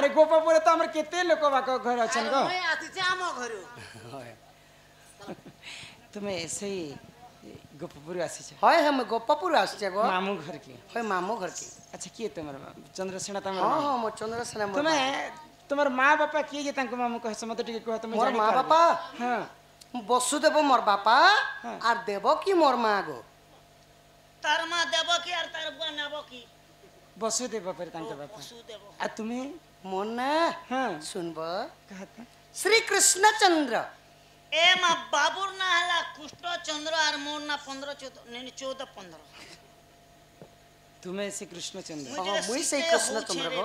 रे गोपापुर तो हमर केते लोक बाक घर अछन गो मैं आती छे आम घरु तुम्हें ऐसे ही गोपापुर आसी छ होय हम गोपापुर आछे गो मामू घर की होय मामू घर की अच्छा किए तुमर चंद्रसेना तमर हां हां मो चंद्रसेना तुम्हें तुम्हार माँ बापा किए जे तांको मामू कह समत टिके कह तुम मोर माँ बापा हां वसुदेव मोर बापा आर देवकी मोर माँ गो तार माँ देवकी आर तार बुआ नवकी वसुदेव बापा तांको बापा वसुदेव आ तुम्हें मोर ना हां सुनब कहता श्री कृष्णचंद्र ए माँ बाबूर ना हला कृष्ण चंद्र आर मोर ना 15 14 नहीं 14 15 तुम्हें से कृष्णचंद्र हां मुई से कृष्णचंद्र गो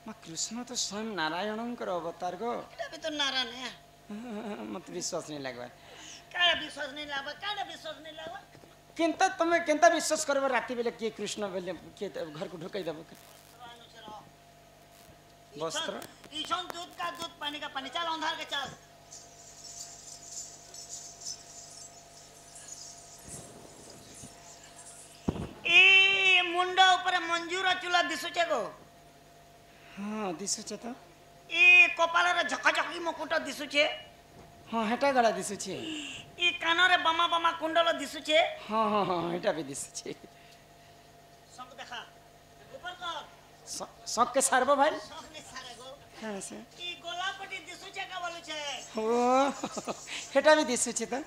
माँ कृष्ण तो स्वयं नारायणंकर अवतार गो एटा भी तो नारायण है मत विश्वास नहीं लगवा काहे विश्वास नहीं लागबा किंता तुम्हें किंता विश्वास करबो राति बेले के कृष्ण बेले के घर को ढुकाई देबो वस्त्र ईछन दूध का दूध पानी का पानी चल अंधार के चल ए मुंडा ऊपर मंजूर चूला दिसुचे गो हां दिसुचे तो ए कपालर झकझकी मुकुट दिसुचे हां हेटा गला दिसुचे ए कानरे बमा बमा कुंडल दिसुचे हां हां हां हेटा भी दिसुचे संग देखा ऊपर कर सब के सारबो भाई संग ने सारे गो हां से ए गोलापटी दिसुचे का बोलुचे ओ हेटा भी दिसुचे तो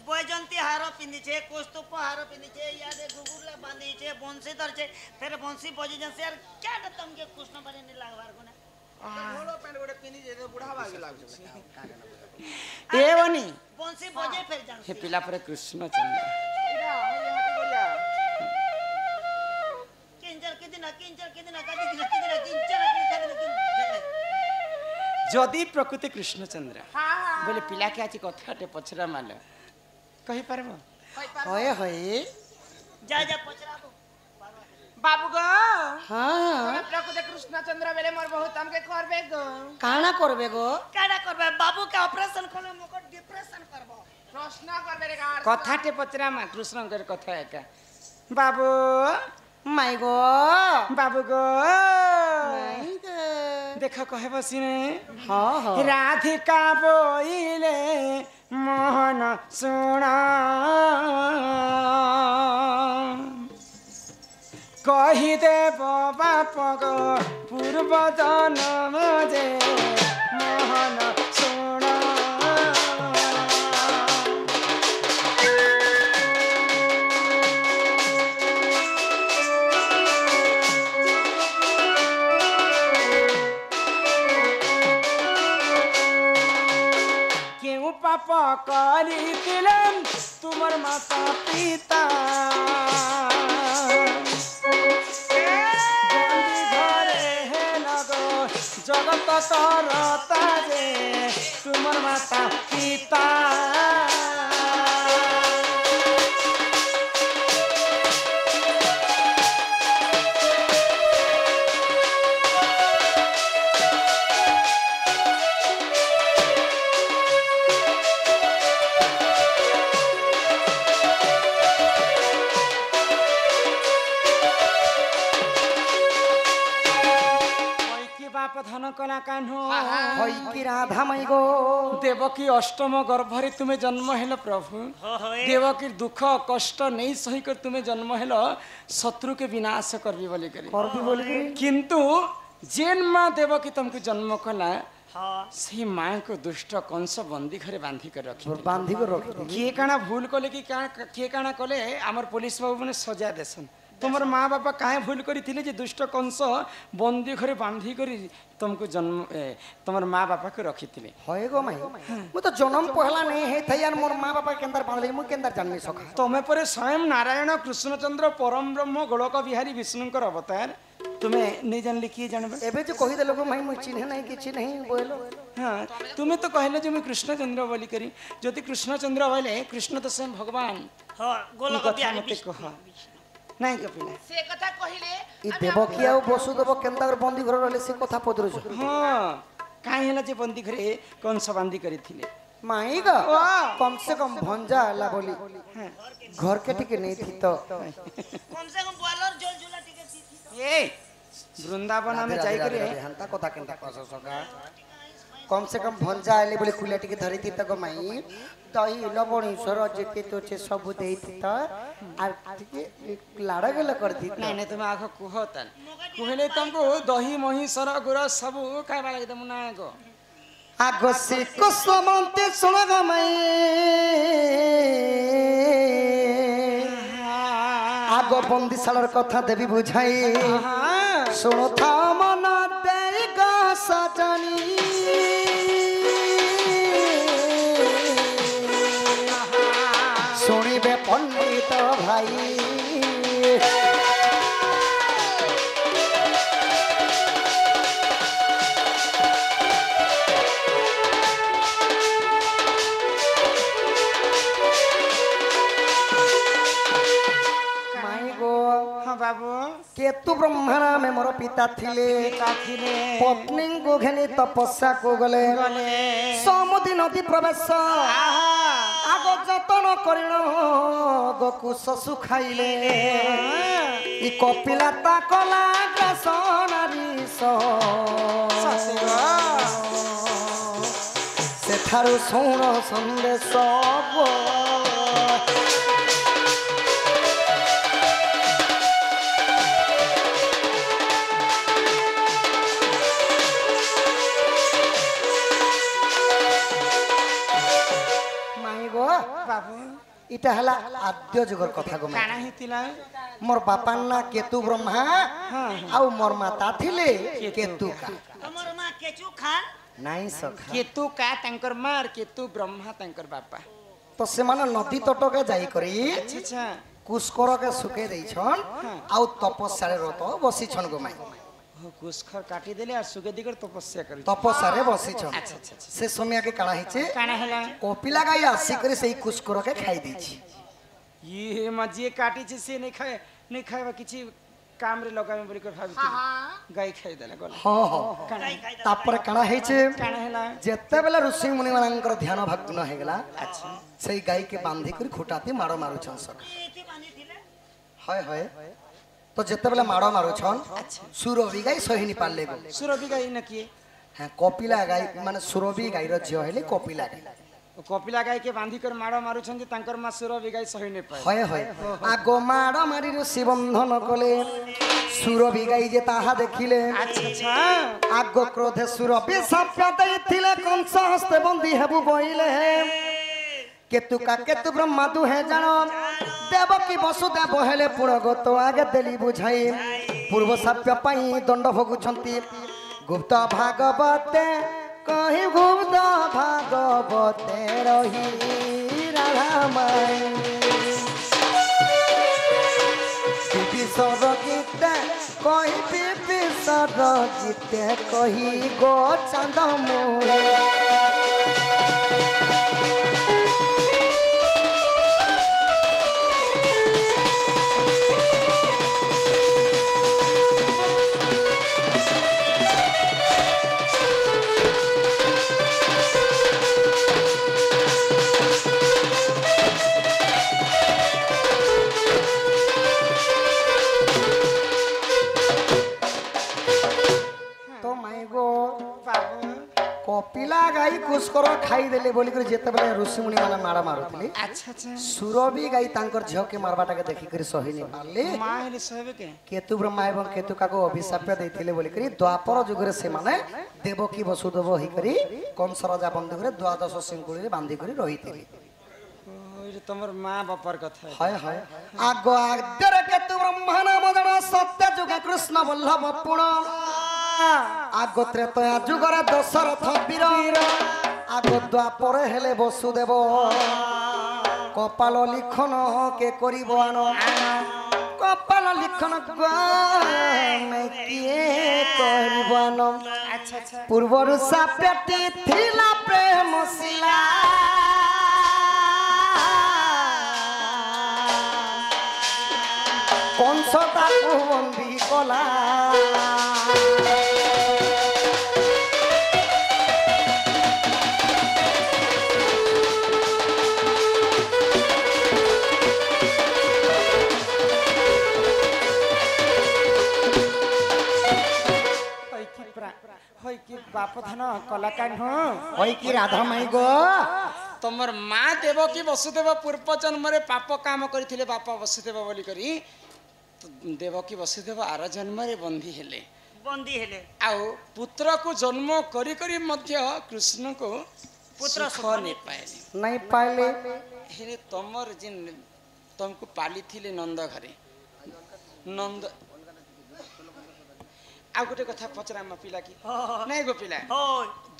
बैजंती हार पिंधिचे कौस्तुभ हार पिंधिचे यादे गुगुरला बांधिचे बंसी धरचे फिर बंसी बजे जैसे यार क्या तुमके कृष्ण बने नहीं लागवार को ना घोड़ो पैंट गोटे पिनी जे बुढ़ा भागे लाग ए बनी बंसी बजे फिर जान हे पिला पर कृष्णचंद्र किंजर के दिन जदि प्रकृति कृष्णचंद्र बोले पिला के आछि कथाटे पछरा माल कहि परबो होय होय जा जा पछराबो बाबू गो हां प्रकृति कृष्णचंद्र बेले मोर बहुत हमके करबे गो काना करबे गो काडा करबे बाबू के ऑपरेशन करबे मको डिप्रेशन करबो प्रश्न करबे रे गार कथाटे पछरा मा कृष्ण कर कथा एका बाबू माई गो बाबू गो माई गो देख कहे बसिने हां हां राधिका बोइले मोहन सुना कही देव बाप गो पूर्व जन्म जे मोहन सुना पाप करिथिले तुमर माता पिता घरे हे लगो जगत तरता जे तुमर माता पिता धन कला कान्हो होई की राधा मई गो देवकी अष्टम गर्भरे तुम्हें जन्म हेलो प्रभु देवकी दुख कष्ट नहीं सही कर तुम्हें जन्म हेलो शत्रु के विनाश करबी बोली करी किंतु जेन माँ देवकी तुमको जन्म कला से माँ को दुष्ट कंस बंदी घरे बांधी कर रखी किए काना भूल कले कि किए काना कले आमर पुलिस बाबू मैंने सजा देसन तुमर माँ बापा काहे भूल करी जे दुष्ट कंस बंदी घरे बांधी करी तुमको जन्म तुमर माँ बापा को रखी थिले होय गो माई मु तो जन्म पहला नहीं है थैयार मोर माँ बापा केंदर बांधले मु केंदर जाननी सका तुम्हें पर स्वयं नारायण कृष्णचंद्र परम ब्रह्म गोलक बिहारी विष्णुकर अवतार तुम्हें नहीं जानले किए जानबे एबे जो कहि देलो गो माई मु चिन्ह नहीं किछि नहीं बोलो हाँ तुम्हें तो कहले जो मैं कृष्णचंद्र बोली करी जदि कृष्णचंद्र बोले कृष्ण तो स्वयं भगवान हां गोलक बिहारी कह नहीं कपिला से कथा कहिले ई देवकी आ वसुदेव केंदर बंदी घर रहले से कथा पदरु हां काहे हला जे बंदी घरे कंस बांधी करी थिले माई गा कम से कम भंजा ला बोली घर के टिके नहीं थी तो कम से कम बॉलर जोल झूला टिके थी ए वृंदावन में जाई करे हंता कथा केनता कस सका कम से कम भंजा आले बोले कुला टिके धरिती तक माई दही लवणेश्वर जेते तो छे सब देती त आ टिके लाड़ा गला कर दी नहीं नहीं तुम आखो कुहतन कुहले तुमको दही मही सर गुरा सब खाइबा लागि तुम ना गो आगो से कुसमंते सुन ग माई आगो बंदीशालार कथा देवी बुझाई सुनो था मन दे ग सजनी सुनिबे पंडित भाई बाबू केतु ब्रह्मणा में मोर पिता थिले पत्नी को घेनी तपस्या को गले समुद्री नदी प्रवेश आगो जतन करिण गोकुश सुखाइले इ कपिला ता कला ग्रसनारी से थारु सुण संदेश इटा हला आद्य जुगर कथा गो काना हितिला मोर बापा ना केतु ब्रह्मा आउ मोर माता थिले केतु का तमर मां केचू खान नहीं सखा केतु का तंकर मार केतु ब्रह्मा तंकर बापा तो से माने नदी तट के जाई करी अच्छा कुस्कर के सुके देई छन आउ तपस्या रे रत बसी छन गो माई कुस्कर काटी देले और सुगे दिगर तपस्या करी तपस्या रे बसी छन अच्छा अच्छा से समय के काना हिचे काना हला कपिला गाय आसी करी सेई कुस्कर के खाई दी छी ये मजिए काटी छी से नहीं खाइबा किछि काम रे लगामे बोली कर भाबी गाय खाई देले गला हां हां तापर काना हिचे काना हला जेते बेला ऋषि मुनि मानकर ध्यान भग्न हे गेला अच्छा सेई गाय के बांधी करी खुटाती मारो मारू छन सका एथि बांधी थिले हाय हाय तो जेते बेला मारो मारू छन सुरभि गाय सही नि पाले गो सुरभि गाय न किए हां कपिला गाय माने सुरभि गाय रो जियो हेले कपिला गाय कपिला गाय के बांधी कर मारो मारू छन जे तंकर मा सुरभि गाय सही नै पाए हाय हाय आगो मारो मारी ऋषि बंधन कले सुरभि गाय जे ताहा देखिले अच्छा अच्छा आगो क्रोधे सुरभि साप्या दैथिले कंस हस्ते बंदी हेबु बइले केतु का केतु ब्रह्मा दु है जानो देवकी वसुदेव हेले पुरगत आगे देली बुझाई पूर्व साप्य पाई दंड भोगुछंती गुप्त भागवते कहि गुप्त भागवते रही राधा माई विभीषण गीते कहि विभीषण गीते कहि गो चंदमु कपिला गाई कुस्कर खाई देले बोली कर जेते बेले ऋषि मुनि माने मारा मारुतली अच्छा अच्छा सुरभि गाई तांकर झियो के मारबाटा के देखि कर सही नि पाले मां हेले सहबे के केतु ब्रह्मा एवं केतु का को अभिशाप देथिले बोली करी द्वापर जुग रे से माने देवकी वसुदेव होई करी कंस राजा बंधु रे द्वादश सिंकुली रे बांधी करी रहिथिले ओइ तमर मां बापर कथा हाय हाय आगो आदर केतु ब्रह्मा नाम जण सत्य जुग कृष्ण वल्लभ पुण आगो त्रेतया जुगर दशरथ वीर आगो द्वापर हेले वसुदेव कपाल लिखन के करिबो आन कपाल लिखन में किए करिबो आन अच्छा अच्छा पूर्वरु साप्यटी थिला प्रेम शिला कंस ताकू बंदी कला प्रा होई कि बाप धन कलाकार हो होई कि राधा माई गो तमर माँ देवकी वसुदेव पूर्व जन्म रे पाप काम करथिले बापा वसुदेव बोली करी देवकी वसुदेव आर जन्म रे बंदी हेले आउ पुत्र को जन्म करी करी मध्य कृष्ण को पुत्र सुख नहीं पाइले हेरे तमर जिन तुमको पाली थिले नंद घरे नंद आ गोटे कथा पचरा म पिला की नहीं गो पिला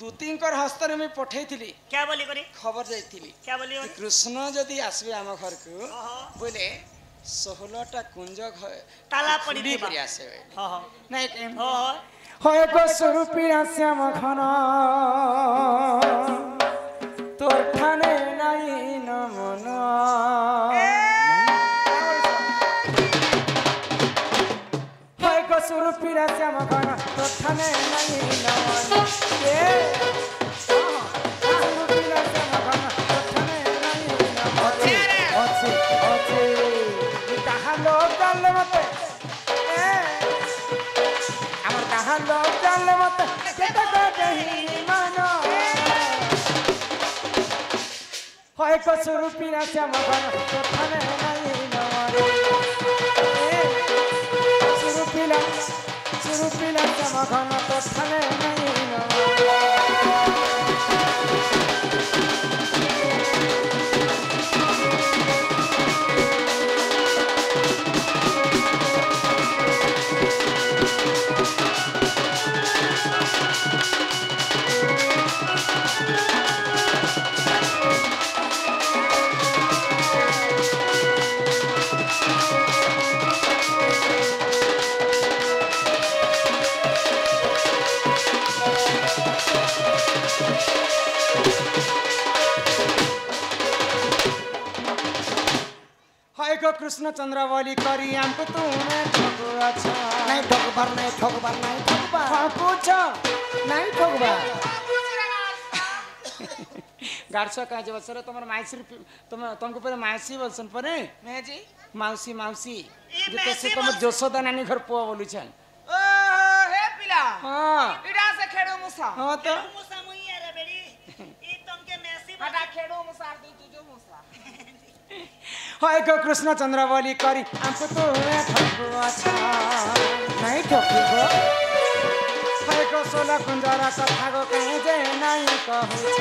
दूतींकर हस्तर में पठे थिली क्या बोली करी खबर जाइथिली क्या बोली कृष्ण जदि आसबे आम घर को बोले 16टा कुंज ताला पड़ी थी करी आसे नहीं केम होय को स्वरूपी श्याम घन तोर ठाने नहीं न मन होय को स्वरूपी श्याम घन तोर ठाने नहीं न मन स्वरूपी श्याम घन तोर ठाने नहीं न मन अच्छे कहा लोग डाल मते हमर कहा लोग डाल मते केता कहि मानो होय को स्वरूपी श्याम घन तोर ठाने नहीं न मन स्वरूपी श्याम घन तोर ठाने नहीं न मन कृष्ण चंद्रावली करी हमको तूने ठगो अच्छा नहीं ठगबार नहीं ठगबार नहीं ठगबार कुछ नहीं ठगबार गार्सा का जब सर तुमर माइसी तुमको परे माइसी बोलसन परे मैं जी मौसी मौसी जे से तुम जोशोदा नानी घर पुआ बोलु छन ओ हे पिला हां इडा से खेड़ो मुसा हां तो मुसा मुई रे बेड़ी ई तुमके मैसी हटा खेड़ो मुसा दी तुजो मुसा होय को कृष्ण चंद्रावली करी हमको तो ठगो अच्छा नहीं ठगो होय को 16 कुंजरा कथा गो कहे जे नहीं कहू छ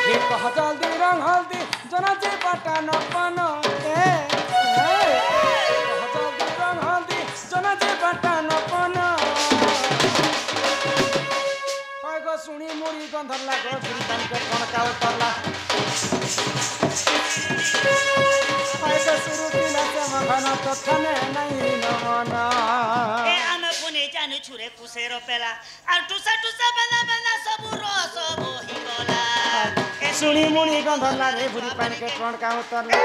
ये कह जल्दी रंग हल्दी जना जे पटा न पनो ए कह जल्दी रंग हल्दी जना जे पटा न पनो होय को सुनी मुड़ी गंधर लागो गिरतन के कोन का उतरला तो ठने नहीं न मना ए आमे पुने जाने छुरे कुसेरो पेला आ टुसा टुसा बना बना सब रस बोही गला सुनी मुनी गंधला रे बुरी पानी के कोन का उतरला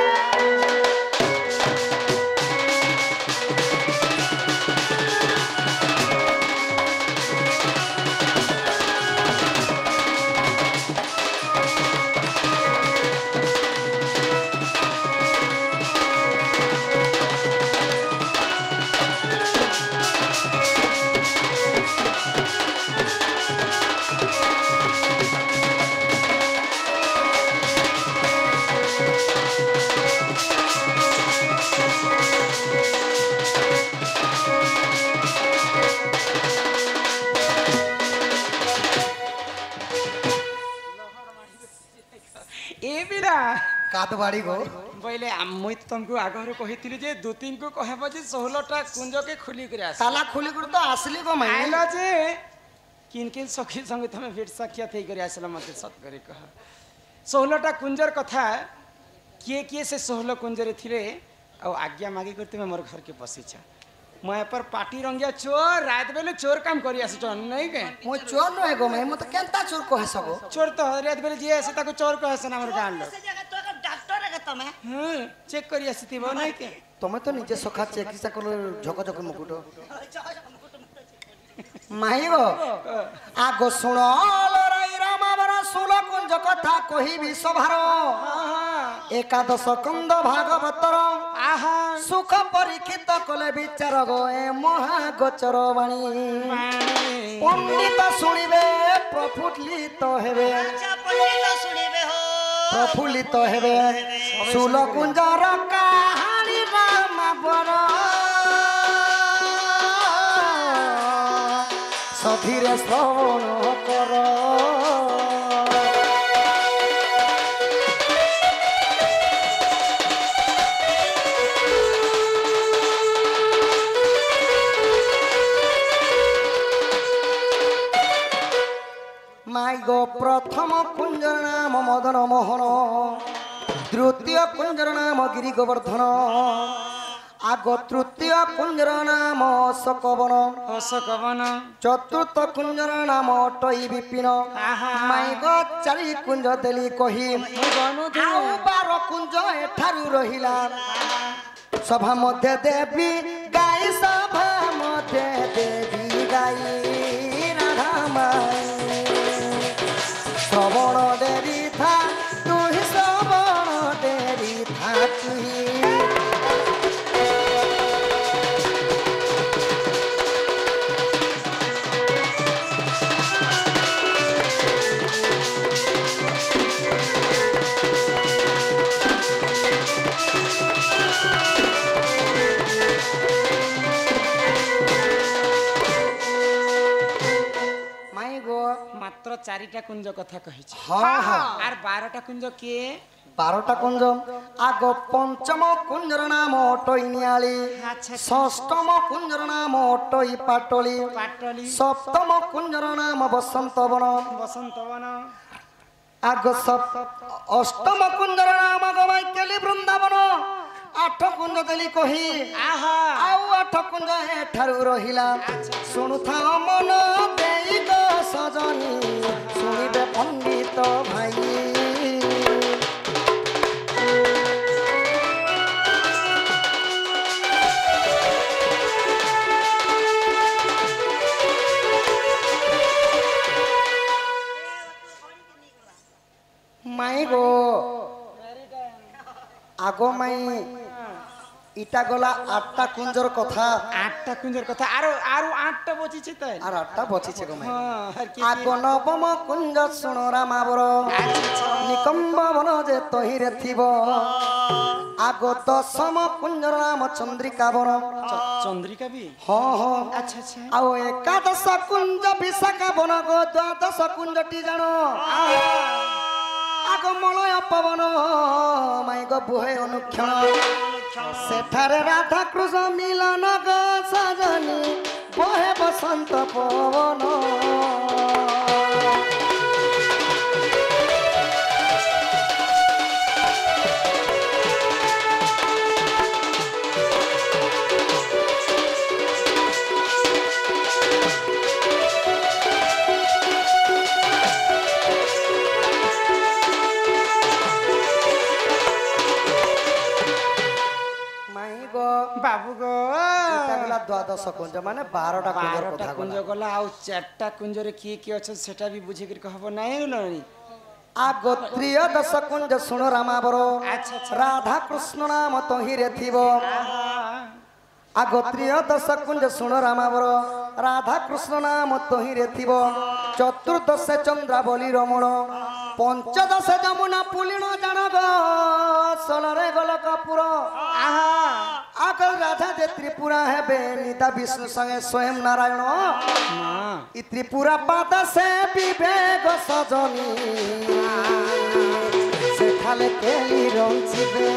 कादवाड़ी गो बोले मुई तुमको आगरो कहिथिली जे दो तीन को कहबो जे 16टा कुंज के खुली करे आस ताला खुली कर तो असली को माइले आइलो जे किन किन सखी संग तमे भेट सखिया थई करे आसला मते सत करे कह 16टा कुंजर कथा किए से 16 कुंजरे थिले आ आज्ञा मागी करते मैं मोर घर के पसी छ मैं पर पार्टी रंगिया चोर रात बेले चोर काम करी आस नहीं के मो चोर न एगो मैं तो केनता चोर कह सको चोर तो रात बेले जे से ताको चोर कह सन हमर गांड से जगह तो का डॉक्टर है तमे हां चेक करी आसी थी नहीं के तमे तो नीचे सखा चिकित्सा कर झक झक मुकुट माहिगो आगो सुनो लराई रामा बरा 16 कुंज कथा कहि भी सभार एकादश कंद भागवतर आहा सुख परीक्षित कले विचार गए महागोचर बाणी पंडित शुणिबे प्रफुल्लित हेबे अच्छा पंडित सुनिबे हो प्रफुल्लित हेबे सुलकुंजर कहानी राम बर सधीरे श्रवण कर माई गो प्रथम कुंजर नाम मदन मोहन द्वितीय कुंजर नाम गिरी गोवर्धन आग तृतीय कुंजर नाम अशोकवन अशोकवन चतुर्थ कुंजर नाम अटई विपिन माई गो चारि कुंज देली कही आउ 12 कुंज एठारु रहिला सभा मध्य देवी गाई सभा मध्य देवी गाई राधा माई श्रवण डेरी था तू ही श्रवण डेरी था तू ही मात्र 4टा कुंज कथा कही हाँ हाँ आर 12टा कुंज किए 12टा कुंज आग पंचम कुंजर नाम अटई नियाली षष्ठम कुंजर नाम अटई पाटली पाटली सप्तम कुंजर नाम बसंतवन बसंतवन आग अष्टम कुंजर नाम गमाइकेली वृंदावन 8 कुंज देली कही आउ 8 कुंज एठारु रहिला सुनुथा मन देई गो सजनी सुनिबे पंडित भाई माई गो आगो माई इटा गला 8टा कुंजर कथा 8टा कुंजर कथा आरो 8टा बचिছে তাই আর 8টা বচিছে গো মাই আর কি आगो नवम कुंज सुन रामावर निकम्ब बन जे तहिरे थिब आगो दशम कुंजर नाम चंद्रिका वन चंद्रिका भी हाँ हाँ अच्छा अच्छा आउ एकादश कुंज विशाखा वन गो द्वादश कुंजटी जानो आगो मलय पवन माई गो बुहे अनुक्षण सेठारे राधा कृष्ण मिलन गो सजनी बहे बसंत पवन बाबू गो द्वादश कुंज माने 12टा कुंजर कथा कुंज गला आउ 4टा कुंज रे किए किए अछि सेटा भी बुझे कर कहबो नाही ननी आगो त्रयोदश कुंज सुन रामावर राधा कृष्ण नाम तहिरे थिबो आगो त्रयोदश कुंज सुन रामावर राधा कृष्ण नाम तहिरे थिबो चतुर्दश चंद्रावली रमण पंचदश जमुना पुलिन जानग सलरे गल कपूर आगल राधा जे त्रिपुरा हेबे निता विष्णु संगे स्वयं नारायण इ त्रिपुरा पाद से विवेक सजनी से खाले केली रंचिबे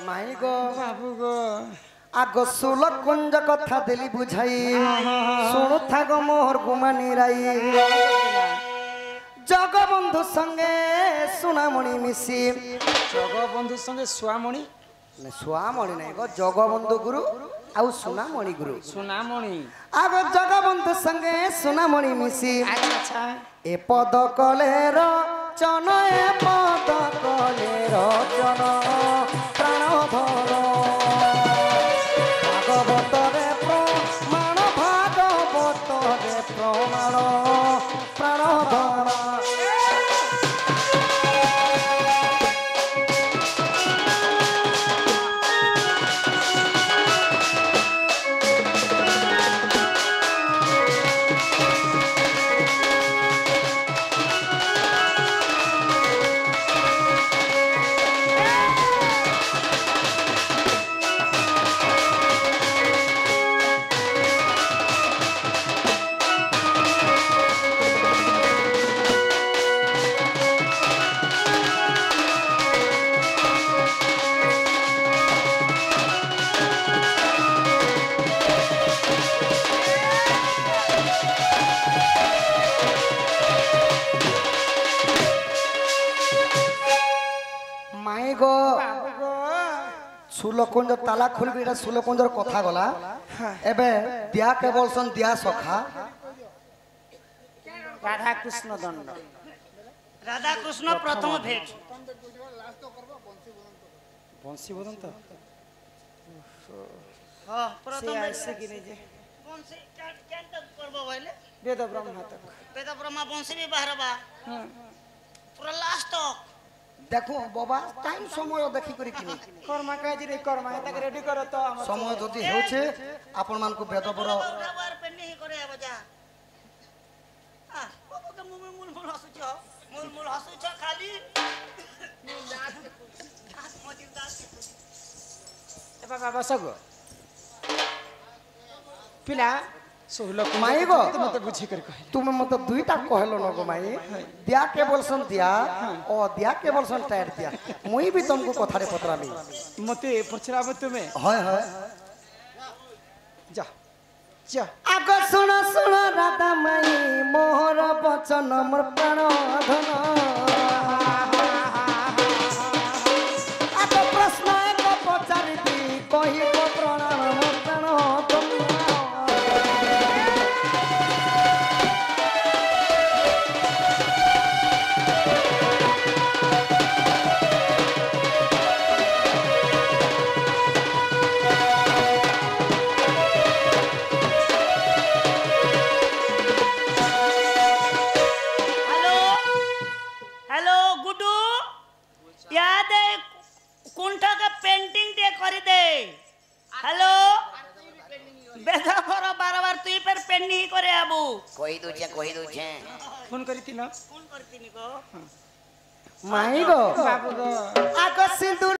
माई गो बाबू गो आगो 16 कुंज कथा देली बुझाई सुनु थागो मोहर गुमानी राई जगबंधु संगे सुनामणि मिसी जगबंधु संगे सुआमणि सुआमणि नहीं गो जगबंधु गुरु आउ सुनामणि गुरु सुनामणि आगो जगबंधु संगे सुनामणि मिसी अच्छा ए पद कलेर चन ए पद कलेर चन प्राण धर भागवत ଧନ ପ୍ରାଣ ଧନ माई गो सुलकुंज ताला खोल के सुलकुंजर कथा गला एबे दिया के बोलसन दिया सखा राधा कृष्ण दंड राधा कृष्ण प्रथम भेट बंशी बदन तो हां प्रथम भेट ऐसे कि नहीं जे बंसी केन तक करबो बोले वेद ब्रह्मा तक वेद ब्रह्मा बंसी भी बाहरबा पूरा लास्ट तक देखो बाबा टाइम समय देखि करी किनी कर्मा काजी रे कर्मा तक रेडी करो तो हम समय जदी हेउछे आपन मान को वेदबर बार पे नहीं करे बजा आ बाबा के मुंह में मूल हसु छ खाली दास मोती दास ए बाबा बसगो पिला सोहलो माई गो मते बुझी कर कह तुम मत दुईटा कहलो न गो माई दिया के बोलसन दिया ओ दिया के बोलसन टाइट दिया मुई भी तुमको कथारे पतरामी मते पछराबो तुमे हाय हाय जा जा आग सुन सुन राधा माई मोहर वचन मोर प्राण धन आग प्रश्न एक पचारिती कहिब प्रणाम मोर प्राण धन हेलो गुड्डू याद है कुंठा का पेंटिंग दे कर दे हेलो बेदा पर बार तू पर पेन नहीं करे आबू कही दूचे फोन करी ना कौन करती निको माई गो बाबू गो आग सिंदूर